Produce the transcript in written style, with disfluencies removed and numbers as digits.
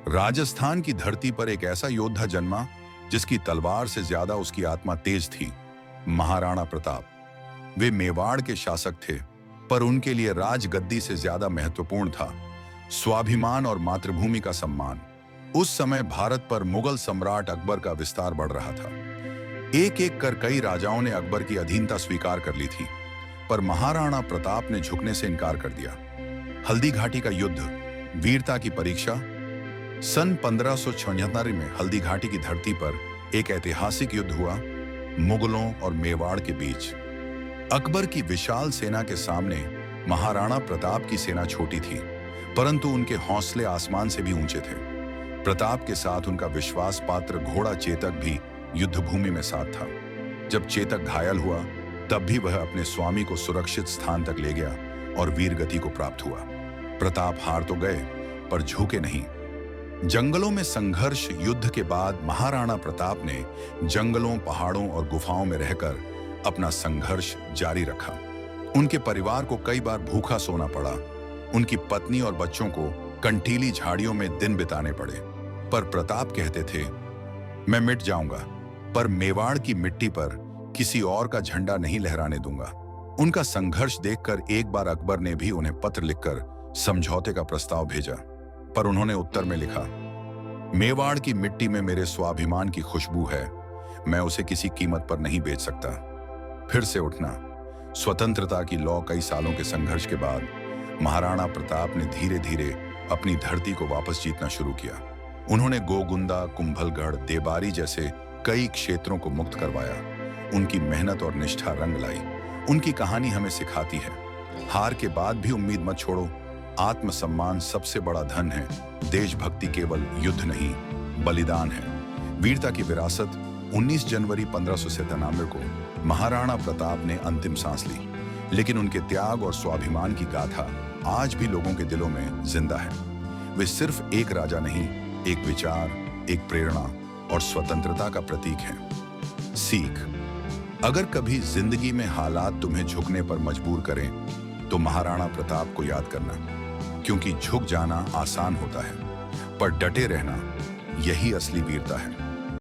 राजस्थान की धरती पर एक ऐसा योद्धा जन्मा जिसकी तलवार से ज्यादा उसकी आत्मा तेज थी। महाराणा प्रताप। वे मेवाड़ के शासक थे, पर उनके लिए राजगद्दी से ज्यादा महत्वपूर्ण था स्वाभिमान और मातृभूमि का सम्मान। उस समय भारत पर मुगल सम्राट अकबर का विस्तार बढ़ रहा था। एक एक कर कई राजाओं ने अकबर की अधीनता स्वीकार कर ली थी, पर महाराणा प्रताप ने झुकने से इनकार कर दिया। हल्दी घाटी का युद्ध, वीरता की परीक्षा। सन 1576 में हल्दी घाटी की धरती पर एक ऐतिहासिक युद्ध हुआ, मुगलों और मेवाड़ के बीच। अकबर की विशाल सेना के सामने महाराणा प्रताप की सेना छोटी थी, परंतु उनके हौसले आसमान से भी ऊंचे थे। प्रताप के साथ उनका विश्वास पात्र घोड़ा चेतक भी युद्ध भूमि में साथ था। जब चेतक घायल हुआ, तब भी वह अपने स्वामी को सुरक्षित स्थान तक ले गया और वीरगति को प्राप्त हुआ। प्रताप हार तो गए, पर झुके नहीं। जंगलों में संघर्ष युद्ध के बाद महाराणा प्रताप ने जंगलों, पहाड़ों और गुफाओं में रहकर अपना संघर्ष जारी रखा। उनके परिवार को कई बार भूखा सोना पड़ा। उनकी पत्नी और बच्चों को कंटीली झाड़ियों में दिन बिताने पड़े। पर प्रताप कहते थे, मैं मिट जाऊंगा, पर मेवाड़ की मिट्टी पर किसी और का झंडा नहीं लहराने दूंगा। उनका संघर्ष देखकर एक बार अकबर ने भी उन्हें पत्र लिखकर समझौते का प्रस्ताव भेजा, पर उन्होंने उत्तर में लिखा, मेवाड़ की मिट्टी में मेरे स्वाभिमान की खुशबू है, मैं उसे किसी कीमत पर नहीं बेच सकता। फिर से उठना। स्वतंत्रता की लौ कई सालों के संघर्ष के बाद महाराणा प्रताप ने धीरे धीरे अपनी धरती को वापस जीतना शुरू किया। उन्होंने गोगुंदा, कुंभलगढ़, देबारी जैसे कई क्षेत्रों को मुक्त करवाया। उनकी मेहनत और निष्ठा रंग लाई। उनकी कहानी हमें सिखाती है, हार के बाद भी उम्मीद मत छोड़ो। आत्मसम्मान सबसे बड़ा धन है। देशभक्ति केवल युद्ध नहीं, बलिदान है। वीरता की विरासत। 19 जनवरी 1597 को महाराणा प्रताप ने अंतिम सांस ली, लेकिन उनके त्याग और स्वाभिमान की गाथा आज भी लोगों के दिलों में जिंदा है। वे सिर्फ एक राजा नहीं, एक विचार, एक प्रेरणा और स्वतंत्रता का प्रतीक है। सीख। अगर कभी जिंदगी में हालात तुम्हें झुकने पर मजबूर करें, तो महाराणा प्रताप को याद करना, क्योंकि झुक जाना आसान होता है, पर डटे रहना यही असली वीरता है।